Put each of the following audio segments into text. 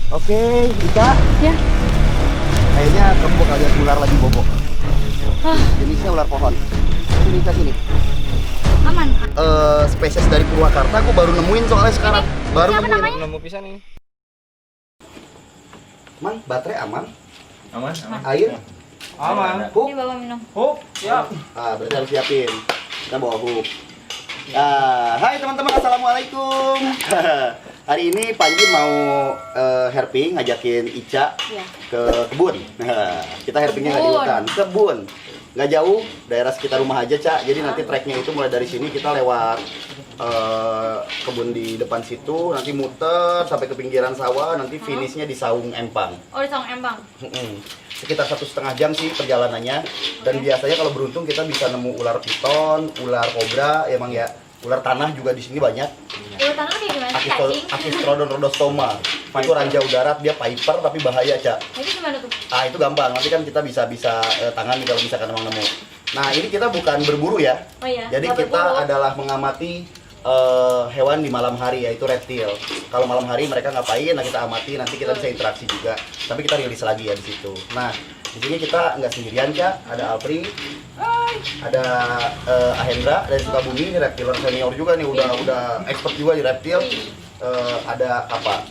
Oke, Ika. Ya. Kayaknya kamu bakal lihat ular lagi bobo. Ah, Jenisnya ular pohon. Sini Ika, sini. aman. Spesies dari Purwakarta aku baru nemuin soalnya sekarang. Baru Siapa nemuin. namanya? Nemu pisan ini. Man, baterai aman. Aman, aman. Air. Aman. Hook. Ini bawa minum. Hop, siap. Berarti harus siapin. Kita bawa hook. Hai teman-teman, assalamualaikum. Hari ini Panji mau herping, ngajakin Ica Iya. ke kebun. Kita herpingnya nggak di hutan, kebun. Nggak jauh, daerah sekitar rumah aja, Cak. Jadi nanti treknya itu mulai dari sini kita lewat kebun di depan situ, nanti muter sampai ke pinggiran sawah, nanti finishnya di Saung Empang. Oh, di Saung Empang. Sekitar 1,5 jam sih perjalanannya. Dan biasanya kalau beruntung kita bisa nemu ular piton, ular kobra, emang ya ular tanah juga di sini banyak. Ular tanah kayak gimana sih? Cacing? Akistrodon rhodostoma. Itu ranjau darat, dia piper tapi bahaya, Cak. Nah, itu gimana tuh? Itu gampang. Nanti kan kita bisa tangani kalau misalkan emang nemu. Nah, ini kita bukan berburu ya. Oh iya. Jadi nggak kita berburu. adalah mengamati hewan di malam hari, yaitu reptil. Kalau malam hari mereka ngapain, nah kita amati, nanti kita bisa interaksi juga. Tapi kita rilis lagi ya di situ. Nah, di sini kita nggak sendirian, Cak. Ada Alfri, ada Ahendra dari Sukabumi, ini reptiler senior juga nih, udah expert juga di reptil. Ada apa?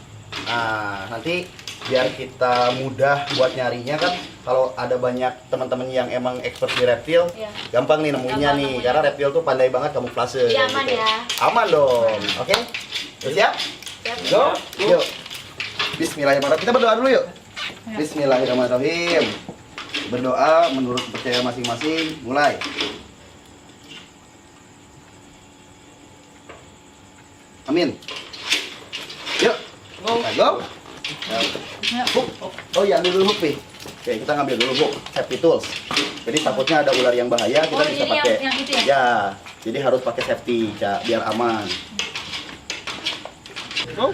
Nah, nanti biar kita mudah buat nyarinya kan, kalau ada banyak teman-teman yang emang expert di reptil, Iya. gampang nih nemuinnya Gampang nih, nemunya. karena reptil tuh pandai banget kamuflase. Iya, aman ya. Aman dong, oke? Siap? Siap. Go, yuk. Bismillahirrahmanirrahim. Kita berdoa dulu yuk. Ya. Bismillahirrahmanirrahim. Berdoa menurut percaya masing-masing. Mulai. Amin. Yuk. Kita go. Hook. Oh iya, ambil dulu hook nih. Oke, kita ngambil dulu hook, safety tools. Jadi takutnya ada ular yang bahaya, kita Oh, bisa jadi pakai. yang itu ya? Ya, jadi harus pakai safety, Cak, biar aman. Go.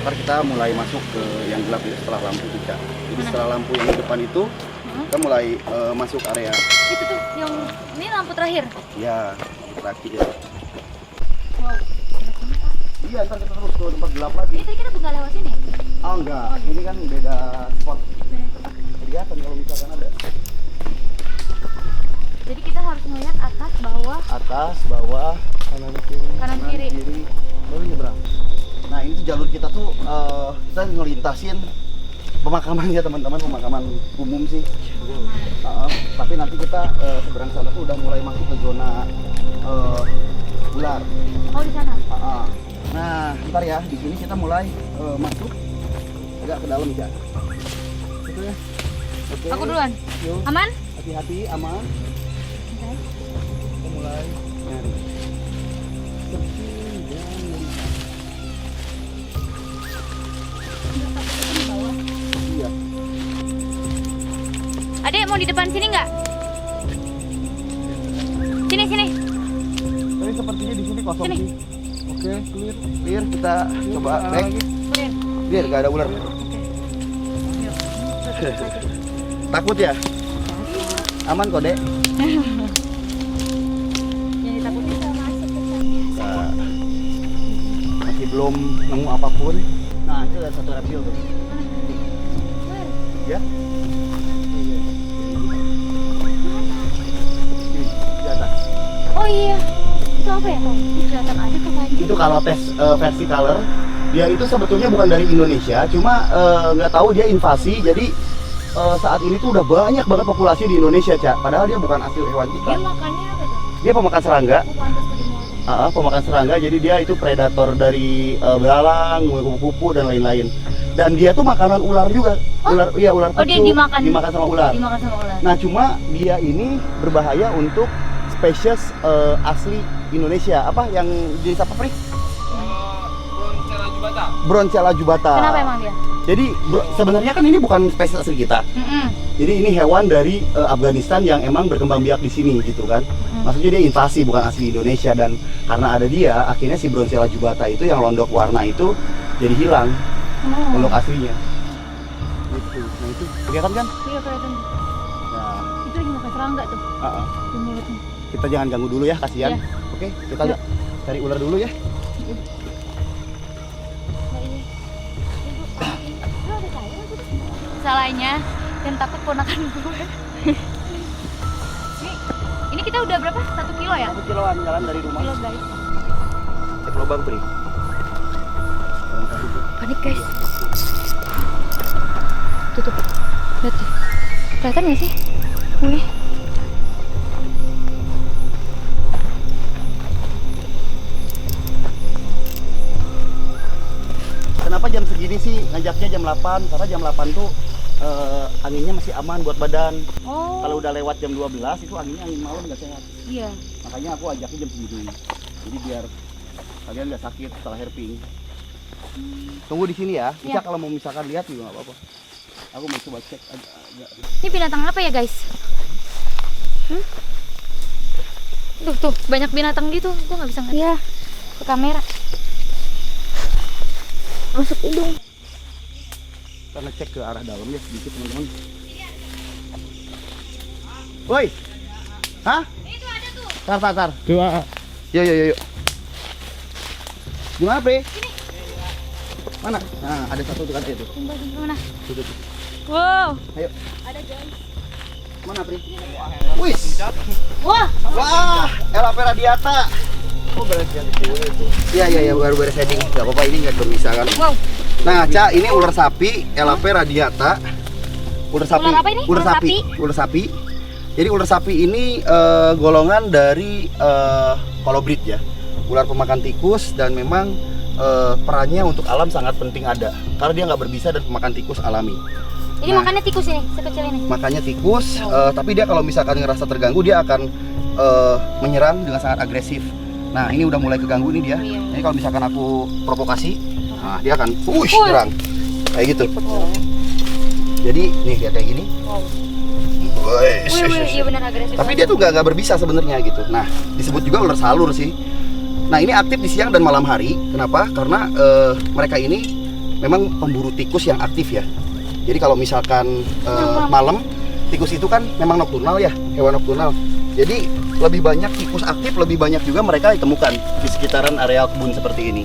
Ntar kita mulai masuk ke yang gelap itu setelah lampu tuh, Cak. Jadi setelah lampu yang di depan itu, kita mulai masuk area. Itu tuh yang ini lampu terakhir. Ya, terakhir. Wow. Iya, ntar kita terus ke tempat gelap lagi. Ini tadi kita bukan lewat sini. Oh enggak, ini kan beda spot. Kelihatan kalau misalkan ada. Jadi kita harus melihat atas, bawah, Atas, bawah, Kanan kiri. kanan kiri. baru nyebrang. Nah, ini jalur kita tuh kita ngelintasin pemakaman ya teman-teman, pemakaman umum sih. Tapi nanti kita seberang sana tuh udah mulai masuk ke zona ular. Oh, di sana. Nah, ntar ya di sini kita mulai masuk agak ke dalam ya. Gitu ya. Oke. Aku duluan. Yuk, Aman? hati-hati, aman. Kita mulai nyari. Iya. Adek mau di depan sini nggak? Sini, sini. Tapi sepertinya di sini kosong Sini. sih. Oke, clear. Clear, kita coba kita back. lagi. Clear. Biar gak ada ular. Takut ya? Aman kok, Dek. Yang ditakutin sama masuk ke sana. Nah, masih belum nemu apapun. Nah, itu ada satu reptil tuh. Ya. Di atas. Oh iya. Itu apa ya? Ih, kelihatan aja ke Panji. Itu kalau tes versi color, dia itu sebetulnya bukan dari Indonesia, cuma nggak tahu dia invasi. Jadi saat ini tuh udah banyak banget populasi di Indonesia, Cak. Padahal dia bukan asli hewan kita. Dia makannya apa tuh? Dia pemakan serangga. Aku pantas ke dimulai. Pemakan serangga, jadi dia itu predator dari belalang, kupu-kupu dan lain-lain. Dan dia tuh makanan ular juga. Ular, iya ular Oh, dia pucuk, dimakan sama ular. Dimakan sama ular. Nah, cuma dia ini berbahaya untuk spesies asli Indonesia. Apa yang jenis apa, Pri? Bronchella jubata. Bronchella jubata. Kenapa emang dia? Jadi sebenarnya kan ini bukan spesies asli kita. Jadi ini hewan dari Afghanistan yang emang berkembang biak di sini gitu kan. Maksudnya dia invasi, bukan asli Indonesia. Dan karena ada dia, akhirnya si Bronchella jubata itu yang londok warna itu jadi hilang. Londok aslinya. Gitu. Nah itu kelihatan kan? Iya, kelihatan. Nah, Itu lagi makan serangga tuh. Di mulutnya. kita jangan ganggu dulu ya, kasihan. Iya. Oke, kita Yuk. cari ular dulu ya. masalahnya dan takut ponakan gue. Ini kita udah berapa? 1 kilo ya? 1 kiloan jalan dari rumah. Kilo guys. Cek lubang, Pri. Panik guys. Tutup. Lihat deh. Kelihatan nggak sih? Wih. Kenapa jam segini sih ngajaknya jam 8? Karena jam 8 tuh anginnya masih aman buat badan. Oh. Kalau udah lewat jam 12 itu anginnya angin malam nggak sehat. Iya. Makanya aku ajaknya jam segini. Jadi biar kalian nggak sakit setelah herping. Tunggu di sini ya. Bisa Iya. kalau mau misalkan lihat juga nggak apa-apa. Aku mau coba cek agak. Ini binatang apa ya guys? Tuh banyak binatang gitu. Gua nggak bisa ngeliat. Iya. Ke kamera. Masuk hidung. Kita ngecek ke arah dalam ya sedikit teman-teman. Woi. Hah? Itu ada tuh. Tar. Dua. Yuk. Gimana, Pri? Mana? Nah, ada satu tuh kan itu. Coba di mana? Tuh. Wow. Ayo. Ada guys. Mana, Pri? Wih. Wah. Wah, Elape radiata. Oh, beres yang itu. Iya, baru beres heading. Enggak apa-apa, ini enggak berbisa kan. Wow. Nah, Ca, ini ular sapi Elape radiata. Ular sapi. Ular apa ini? Ular sapi. Ular sapi. Jadi ular sapi ini golongan dari colobrid ya. Ular pemakan tikus dan memang perannya untuk alam sangat penting ada. Karena dia nggak berbisa dan pemakan tikus alami. Ini Nah. makannya tikus ini, sekecil ini. Makanya tikus, tapi dia kalau misalkan ngerasa terganggu dia akan menyerang dengan sangat agresif. Nah, ini udah mulai keganggu nih dia. Iya. Ini kalau misalkan aku provokasi, nah dia akan nyerang. Kayak gitu. Oh. Jadi nih dia kayak gini. Wow. Wih, Iya benar agresif. tapi dia tuh nggak berbisa sebenarnya gitu. Nah, disebut juga ular salur sih. Nah, ini aktif di siang dan malam hari. Kenapa? Karena mereka ini memang pemburu tikus yang aktif ya. Jadi kalau misalkan malam, tikus itu kan memang nokturnal ya, hewan nokturnal. Jadi lebih banyak tikus aktif, lebih banyak juga mereka ditemukan di sekitaran areal kebun seperti ini.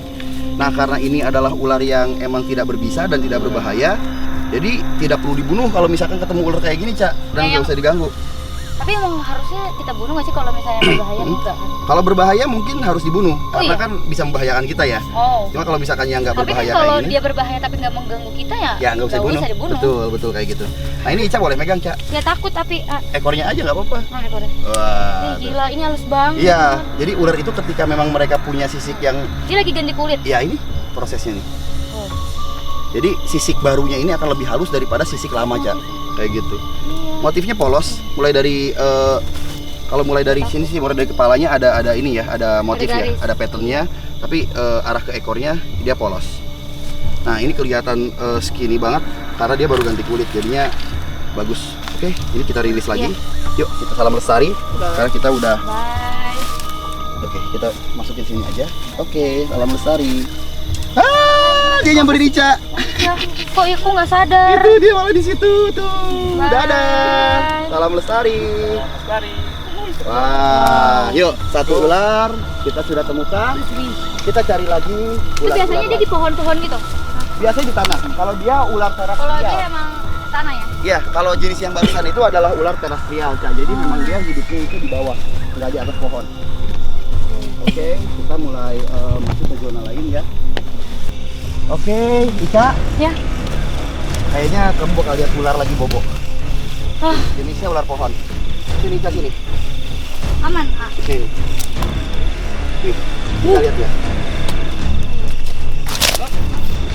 Nah, karena ini adalah ular yang emang tidak berbisa dan tidak berbahaya, jadi tidak perlu dibunuh kalau misalkan ketemu ular kayak gini, Cak, dan nggak usah diganggu. Tapi emang harusnya kita bunuh nggak sih kalau misalnya berbahaya enggak? Kalau berbahaya mungkin harus dibunuh, karena iya? kan bisa membahayakan kita ya. Oh. Cuma kalau misalkan yang nggak Tapi kan berbahaya kalau kayak gini, dia berbahaya tapi nggak mengganggu kita ya, ya nggak usah dibunuh. Betul kayak gitu. Nah, ini Ica boleh megang, Cak. Ya takut tapi Ekornya aja nggak apa-apa. nah ekornya. Wah. Ih, gila, ini halus banget. Iya, jadi ular itu ketika memang mereka punya sisik yang, Dia lagi ganti kulit. ya ini prosesnya nih. Oh. Jadi sisik barunya ini akan lebih halus daripada sisik lama, Cak. Kayak gitu. Iya. Motifnya polos, mulai dari kalau mulai dari sini sih, mulai dari kepalanya ada ini ya, ada motif ya, garis. ada patternnya, tapi arah ke ekornya dia polos. Nah, ini kelihatan skinny banget karena dia baru ganti kulit, jadinya bagus. Oke, ini kita rilis lagi. Yuk, kita salam lestari. Karena kita udah. Bye. Oke, kita masukin sini aja. Oke, salam lestari. Dia nyamperin Ica. Ya, kok nggak sadar? Itu dia malah di situ tuh. Bye. Dadah. Salam lestari. Sekali. Wah, yuk, satu ular kita sudah temukan. Kita cari lagi Itu ular. biasanya dia di pohon-pohon gitu. Biasanya di tanah. Kalau dia ular Kalau terestrial. dia emang tanah ya. Iya, kalau jenis yang barusan itu adalah ular terestrial, Kak. Jadi memang dia hidupnya itu di bawah, nggak di atas pohon. Oke, kita mulai masuk ke zona lain ya. Oke, Ica. Ya. Kayaknya kamu bakal lihat ular lagi bobo. Ah, Jenisnya ular pohon. Sini, Ica, sini. aman. Sini. Nih, kita lihat ya.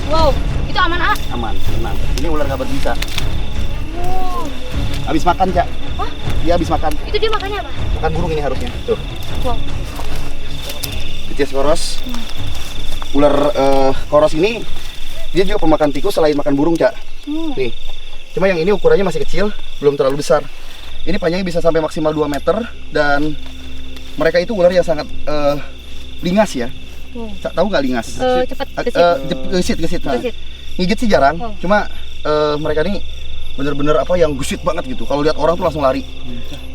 Wow, itu aman Aman, tenang. Ini ular nggak berbisa. Oh. Habis makan, Cak. Hah? Dia habis makan. Itu dia makannya apa? Makan burung ini harusnya. Tuh. Wow. Pitias koros. Ular koros ini dia juga pemakan tikus selain makan burung, Cak. Nih. Cuma yang ini ukurannya masih kecil, belum terlalu besar. Ini panjangnya bisa sampai maksimal 2 meter dan mereka itu ular yang sangat lingas ya. Tahu nggak lingas? Cepet gesit. Gesit. Nah. Gesit. Ngigit sih jarang, Oh. cuma mereka ini bener-bener apa yang gesit banget gitu. Kalau lihat orang tuh langsung lari.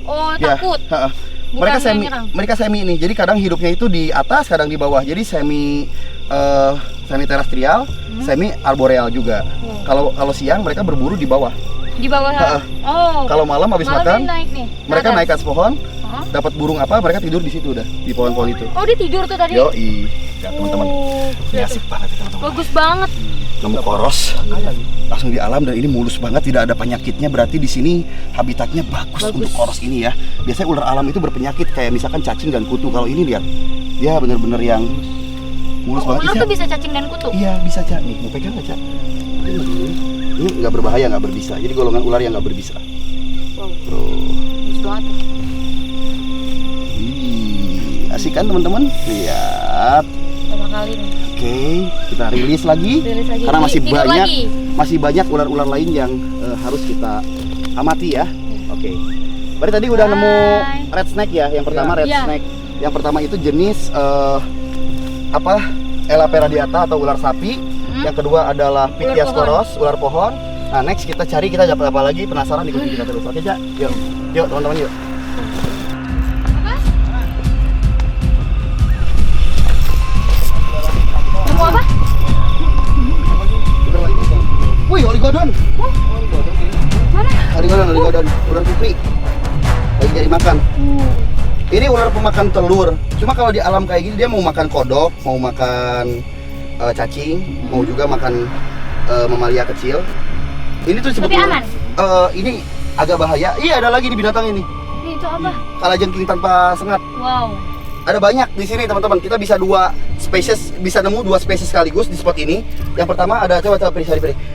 Oh, Ya, takut. ha-ha. Bukan Mereka yang nyerang. semi ini. Jadi kadang hidupnya itu di atas, kadang di bawah. Jadi semi semi terestrial, semi arboreal juga. Kalau siang mereka berburu di bawah. Di bawah. Heeh. Oh. Kalau malam habis makan, dia naik nih. mereka naik ke atas pohon, Hah? dapat burung apa, mereka tidur di situ udah, di pohon-pohon itu. Oh, dia tidur tuh tadi. Yoi, ya teman-teman. Oh, Ini asik banget ya, teman-teman. bagus banget. Nemu koros, langsung di alam dan ini mulus banget, tidak ada penyakitnya. Berarti di sini habitatnya bagus untuk koros ini ya. Biasanya ular alam itu berpenyakit kayak misalkan cacing dan kutu. Kalau ini lihat, dia bener-bener yang mulus banget. Ular tuh bisa cacing dan kutu. Iya bisa Cak, nih mau pegang nggak Cak? Ini nggak berbahaya, nggak berbisa. Jadi golongan ular yang nggak berbisa. Wow. Tuh. Bagus banget. Asik kan teman-teman? Lihat. Pertama kali nih. Oke, kita rilis lagi. Rilis lagi. Karena Tidur lagi. masih banyak ular-ular lain yang harus kita amati ya. Oke. Berarti tadi udah nemu red snake ya. Yang pertama red Iya. snake. Yang pertama itu jenis apa? Elaphera radiata atau ular sapi. Yang kedua adalah Pythiascoros, ular pohon. Nah, next kita cari kita dapat apa lagi? Penasaran, ikuti kita terus. Oke, Cak? Yuk. Yuk, teman-teman yuk. Nemu apa? Wih, oligodon. Mana? Oligodon, ular putri. Lagi jadi makan. Ini ular pemakan telur. Cuma kalau di alam kayak gini dia mau makan kodok, mau makan cacing, mau juga makan mamalia kecil. Ini tuh Tapi sebetulnya aman? ini agak bahaya. Iya, ada lagi di binatang ini. Ini itu apa? Kalajengking tanpa sengat. Wow. Ada banyak di sini teman-teman. Kita bisa bisa nemu dua spesies sekaligus di spot ini. Yang pertama ada coba Pri.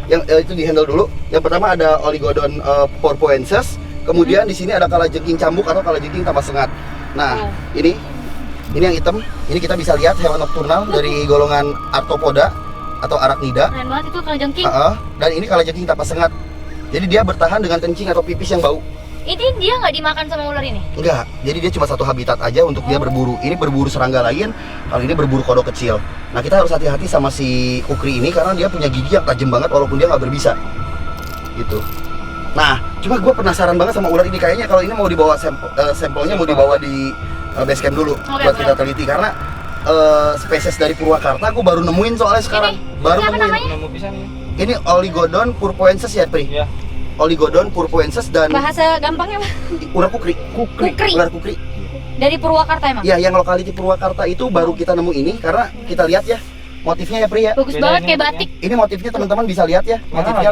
Yang itu di handle dulu. Yang pertama ada Oligodon porpoensis. Kemudian di sini ada kalajengking cambuk atau kalajengking tanpa sengat. Nah, ini yang hitam. Ini kita bisa lihat hewan nokturnal dari golongan Arthropoda atau Arachnida. Keren banget itu kalajengking. Dan ini kalajengking tanpa sengat. Jadi dia bertahan dengan kencing atau pipis yang bau. Ini dia nggak dimakan sama ular ini? Enggak, jadi dia cuma satu habitat aja untuk dia berburu. Ini berburu serangga lain, kalau ini berburu kodok kecil. Nah, kita harus hati-hati sama si kukri ini karena dia punya gigi yang tajam banget walaupun dia nggak berbisa. Gitu. Nah, cuma gue penasaran banget sama ular ini. Kayaknya kalau ini mau dibawa sampelnya mau dibawa di base camp dulu buat kita teliti karena spesies dari Purwakarta gue baru nemuin soalnya sekarang. Baru apa nemuin. namanya? Nemu pisan ini. Ini Oligodon purpoensis ya, Pri? Iya. Oligodon purpoensis dan Bahasa gampangnya apa? ular kukri. Kukri. Ular kukri. Dari Purwakarta emang? Ya, yang lokality Purwakarta itu baru kita nemu ini karena kita lihat ya motifnya ya Pri ya. Bagus Beda banget ini kayak bentuknya. batik. Ini motifnya teman-teman bisa lihat ya. Motifnya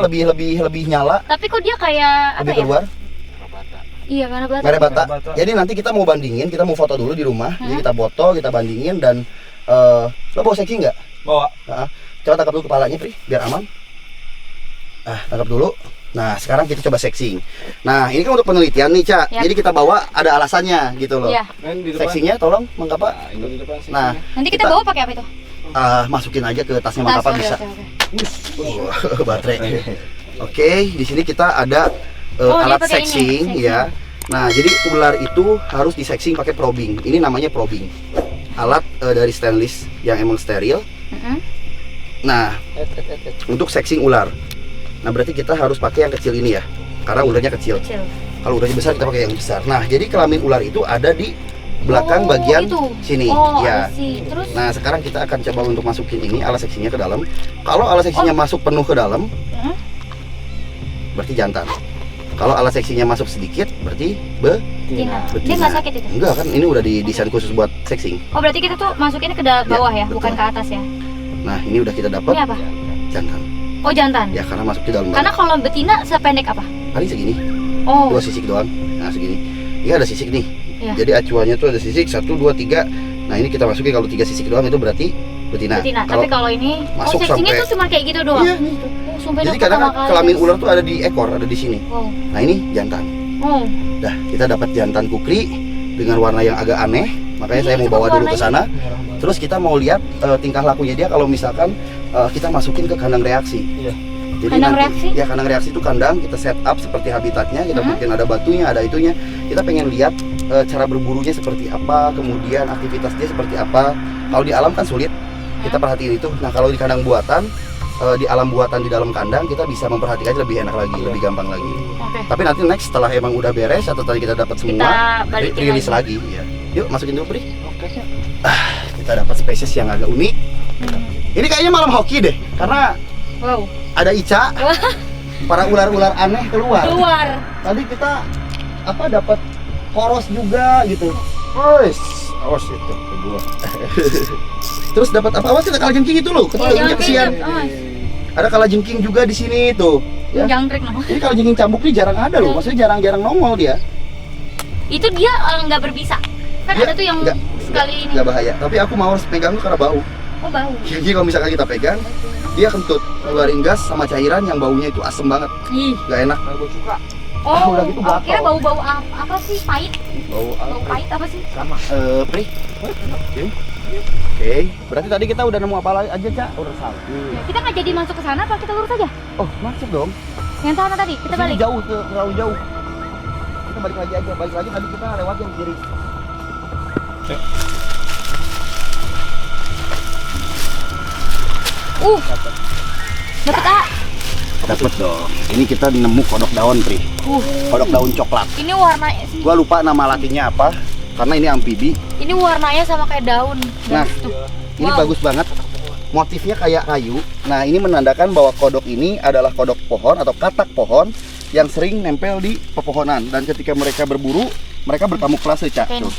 lebih nyala, Tapi kok dia kayak apa lebih ya? keluar. Iya, karena batik. Merah bata. Merah bata. Jadi nanti kita mau bandingin, kita mau foto dulu di rumah. Jadi kita foto, kita bandingin dan lo bawa seksi nggak? Bawa. Nah, coba tangkap dulu kepalanya Pri, biar aman. Tangkap dulu. Nah, sekarang kita coba sexing. Nah, ini kan untuk penelitian nih, Cak. Ya. Jadi kita bawa ada alasannya gitu loh. Iya. Kan di depan. Seksinya tolong Mang Kapa. Nah, ini di depan sih. Nah, Nanti kita bawa pakai apa itu? masukin aja ke tasnya Mang Kapa oke, bisa. oke. Baterai. Oke, di sini kita ada Oh, dia alat pakai ini, sexing sexing. ya. Nah, jadi ular itu harus disexing pakai probing. Ini namanya probing. Alat dari stainless yang emang steril. Nah, untuk sexing ular. Nah, berarti kita harus pakai yang kecil ini ya. Karena ularnya kecil. Kecil. Kalau ularnya besar kita pakai yang besar. Nah, jadi kelamin ular itu ada di belakang Oh, bagian itu. sini. Oh, Ya. I see. Terus Nah, sekarang kita akan coba untuk masukin ini alat seksinya ke dalam. Kalau alat seksinya masuk penuh ke dalam, berarti jantan. Kalau alat seksinya masuk sedikit, berarti Tina. Dia betina. nggak sakit itu? Enggak kan, ini udah didesain khusus buat sexing. Oh, berarti kita tuh masukinnya ke bawah ya, betul. bukan ke atas ya? Nah, ini udah kita dapat Ini apa? jantan. Oh, jantan. Ya, karena masuk di dalam. Karena kalau betina sependek apa? paling segini, Oh, 2 sisik doang. Nah, segini. Ini ada sisik nih. Iya. Jadi acuannya tuh ada sisik 1 2 3. Nah, ini kita masukin kalau 3 sisik doang itu berarti betina. betina. Tapi kalau ini, masuk seksinya sampai- tuh cuma kayak gitu doang. Iya, Oh, sumpah jadi itu kadang pertama kali. kelamin ular tuh ada di ekor, ada di sini. Oh, Nah, ini jantan. oh. Dah, kita dapat jantan kukri dengan warna yang agak aneh. Makanya saya Ini mau bawa coba dulu ke sana. Merah. Terus kita mau lihat tingkah lakunya dia kalau misalkan kita masukin ke kandang reaksi. Iya. Jadi Kandang nanti, reaksi? Ya, kandang reaksi itu kandang kita set up seperti habitatnya. Kita mungkin ada batunya, ada itunya. Kita pengen lihat cara berburunya seperti apa, kemudian aktivitas dia seperti apa. Kalau di alam kan sulit, kita perhatiin itu. Nah, kalau di kandang buatan, di alam buatan di dalam kandang kita bisa memperhatikannya lebih enak lagi, lebih gampang lagi. Oke. Tapi nanti next setelah emang udah beres atau tadi kita dapat semua, balikin rilis lagi. Ya. Yuk masukin dulu Pri. Oke. Kita dapat spesies yang agak unik. Ini kayaknya malam hoki deh, karena Wow. ada Ica, para ular-ular aneh keluar. Tadi kita dapat poros juga gitu. Awas itu gua. Terus dapat apa? Awas kita kalajengking itu loh. Iya, Kesian. Ada kalajengking juga di sini tuh. Ya. Jangkrik noh. Ini kalajengking cambuk nih jarang ada loh. Maksudnya jarang-jarang nongol dia. Itu dia nggak berbisa. Kan Dia ada tuh yang sekali ini. Nggak bahaya. Tapi aku mau harus pegang karena bau. Oh, bau. Jadi kalau misalkan kita pegang, dia kentut, ngeluarin gas sama cairan yang baunya itu asem banget. Ih. Nggak enak. Gua suka. Oh, udah gitu gatal. kira bau-bau apa sih? Pahit. Bau Bau pahit apa sih? Sama. Pri. Oke. Berarti tadi kita udah nemu apa lagi aja, Cak? Udah sapi. Ya, kita nggak jadi masuk ke sana apa kita lurus aja? Oh, masuk dong. Yang sana tadi, kita Kesini balik. jauh, terlalu jauh. Kita balik lagi aja. Balik lagi tadi kita lewat yang kiri. Dapat A. Dapat dong. Ini kita nemu kodok daun, Pri. Kodok daun coklat. Ini warnanya sih. Gua lupa nama latinnya apa, karena ini amfibi. Ini warnanya sama kayak daun. Nah, Tuh. ini Wow. bagus banget. Motifnya kayak kayu. Nah, ini menandakan bahwa kodok ini adalah kodok pohon atau katak pohon yang sering nempel di pepohonan. Dan ketika mereka berburu, mereka berkamuflase, Cak. Oke. Tuh.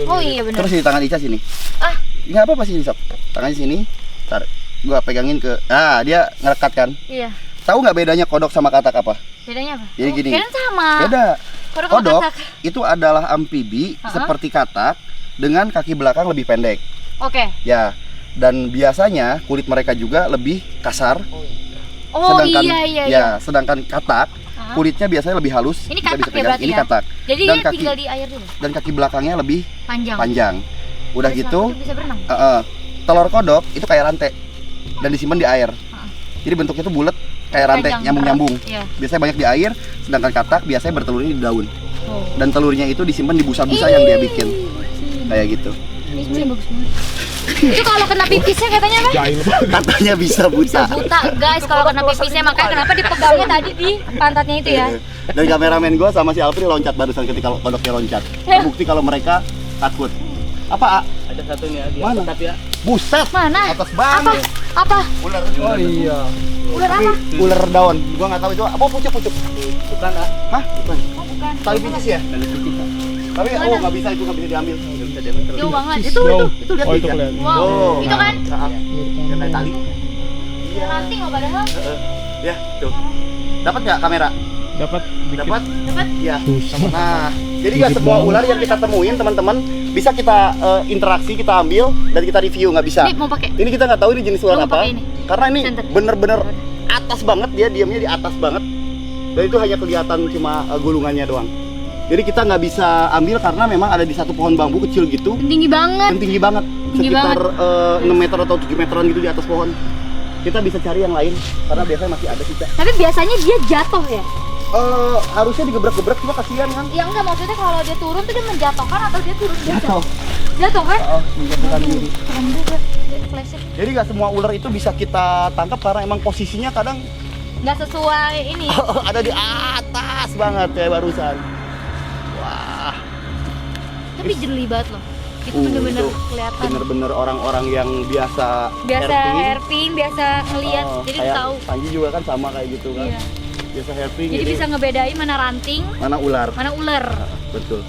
Oh iya benar. Terus di tangan Ica sini. Ah, Ini apa sih ini, Sob? Tangannya sini. Ntar gua pegangin ke. Dia ngerekat kan. iya. Tahu nggak bedanya kodok sama katak apa? Bedanya apa? Jadi gini. Kirain sama. Beda. Kodok sama Kodok katak. itu adalah amfibi seperti katak dengan kaki belakang lebih pendek. Oke. Ya. Dan biasanya kulit mereka juga lebih kasar. Oh iya. Sedangkan katak kulitnya biasanya lebih halus. Ini bisa katak ya dipegang. berarti Ini ya? katak. Jadi Dan dia kaki- tinggal di air dulu. Dan kaki belakangnya lebih Panjang. panjang. Udah Terus gitu, langsung bisa berenang. telur kodok itu kayak rantai dan disimpan di air. Jadi bentuknya tuh bulat kayak rantai, Panjang, nyambung-nyambung. Iya. Biasanya banyak di air, sedangkan katak biasanya bertelurnya di daun. Oh. Dan telurnya itu disimpan di busa-busa yang dia bikin. Kayak gitu. Ini bagus banget. Itu kalau kena pipisnya katanya apa? Katanya bisa buta. Buta guys kalau kena pipisnya, makanya kenapa dipegangnya tadi di pantatnya itu ya. Dan kameramen gue sama si Alfri loncat barusan ketika kodoknya loncat. Terbukti kalau mereka takut. Apa, A? Ada satu nih dia. Mana? Tapi ya. Buset. Mana? Atas Apa? banget. Apa? Ular. Oh iya. Ular apa? Ular daun. Gua nggak tahu itu apa. Pucuk. Bukan, ah. Hah? Bukan. Oh bukan. Tali picis ya? Tali picis. Tapi Mana? nggak bisa, itu nggak bisa diambil. Nggak bisa diambil. Jauh banget. Itu lihat Oh, itu ya. kelihatan. Wow. Oh, Itu kan? Yang kayak tali. Ranting loh padahal. Ya, tuh. Dapat nggak kamera? Dapat Dapat? Dapat? Iya. Nah, jadi nggak semua ular yang kita temuin, teman-teman, bisa kita interaksi, kita ambil dan kita review, nggak bisa. Ini mau pakai. Ini kita nggak tahu ini jenis ular Mau apa. pakai ini? Karena ini Center. bener-bener atas banget, dia diamnya di atas banget. Dan itu hanya kelihatan cuma gulungannya doang. Jadi kita nggak bisa ambil karena memang ada di satu pohon bambu kecil gitu. Tinggi banget. Dan tinggi banget, Tinggi sekitar 6 meter atau 7 meteran gitu di atas pohon. Kita bisa cari yang lain karena biasanya masih ada sih, Cak. Tapi biasanya dia jatuh ya? Harusnya digebrak-gebrak, cuma kasihan kan. Ya enggak, maksudnya kalau dia turun tuh dia menjatuhkan atau dia turun biasa? Jatuh. Jatuh kan? Menjatuhkan diri. Keren juga. Flashnya. Jadi nggak semua ular itu bisa kita tangkap karena emang posisinya kadang Nggak sesuai ini. ada di atas banget kayak barusan. Wah, Tapi jeli banget loh. Itu bener-bener itu kelihatan. bener-bener orang-orang yang biasa Herping, biasa ngelihat, jadi kayak tahu. Panji juga kan sama kayak gitu kan. Iya. Biasa herping. Jadi bisa ngebedain mana ranting, mana ular. mana ular. Betul.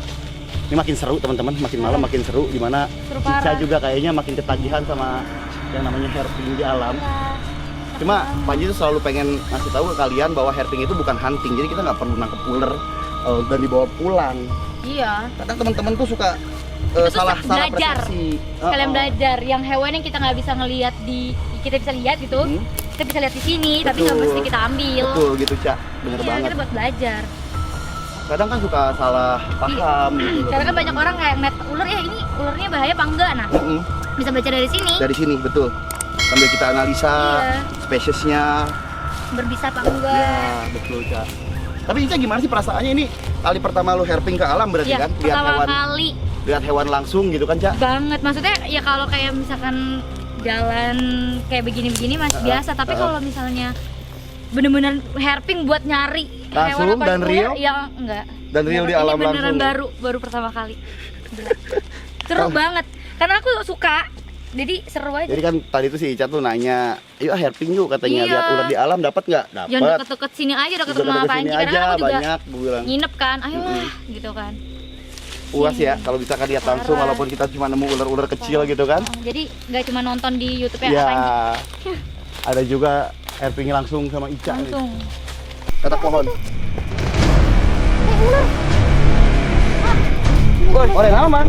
Ini makin seru teman-teman, makin malam makin seru, dimana Seru Cica parah. juga kayaknya makin ketagihan sama yang namanya herping di alam. Nah, Cuma Panji tuh selalu pengen ngasih tahu ke kalian bahwa herping itu bukan hunting, jadi kita nggak perlu nangkep ular dan dibawa pulang. iya. Kadang teman-teman tuh suka Itu tuh salah belajar. persepsi. Kalian belajar yang hewan yang kita nggak bisa ngelihat kita bisa lihat gitu. Kita bisa lihat di sini, tapi nggak Betul. mesti kita ambil. Betul gitu, Cak. Bener Iya, banget. kita buat belajar. Kadang kan suka salah paham gitu. Karena kan banyak orang kayak ngeliat ular, ya ini ularnya bahaya apa enggak? Nah, bisa baca dari sini. Dari sini, betul. Sambil kita analisa Iya. spesiesnya. Berbisa apa enggak? Ya, betul, Cak. Tapi Ica gimana sih perasaannya ini? Kali pertama lu herping ke alam berarti Iya, kan? Lihat pertama hewan, kali lihat hewan langsung gitu kan, Cak? banget. Maksudnya ya kalau kayak misalkan jalan kayak begini-begini masih biasa, tapi kalau misalnya bener-bener herping buat nyari Langsung hewan apa dan ular, real? ya enggak. Dan real di alam ini beneran langsung, ya? baru pertama kali. Gila. Seru banget. Karena aku suka Jadi seru aja. Jadi kan tadi tuh si Ica tuh nanya, "Yuk herping yuk," katanya. Iya. Lihat ular di alam, dapat nggak? Jangan Dapat. deket-deket sini aja, deket Juga rumah deket Panji. sini Karena aja, aku juga banyak gue bilang. nginep kan, ayolah gitu kan. Puas ya kalau bisa kan lihat langsung Parah. walaupun kita cuma nemu ular-ular kecil gitu kan. Jadi nggak cuma nonton di YouTube ya, Ya, Panji. ada juga herpingnya langsung sama Ica nih. Langsung. Kata pohon. Woi, orang aman.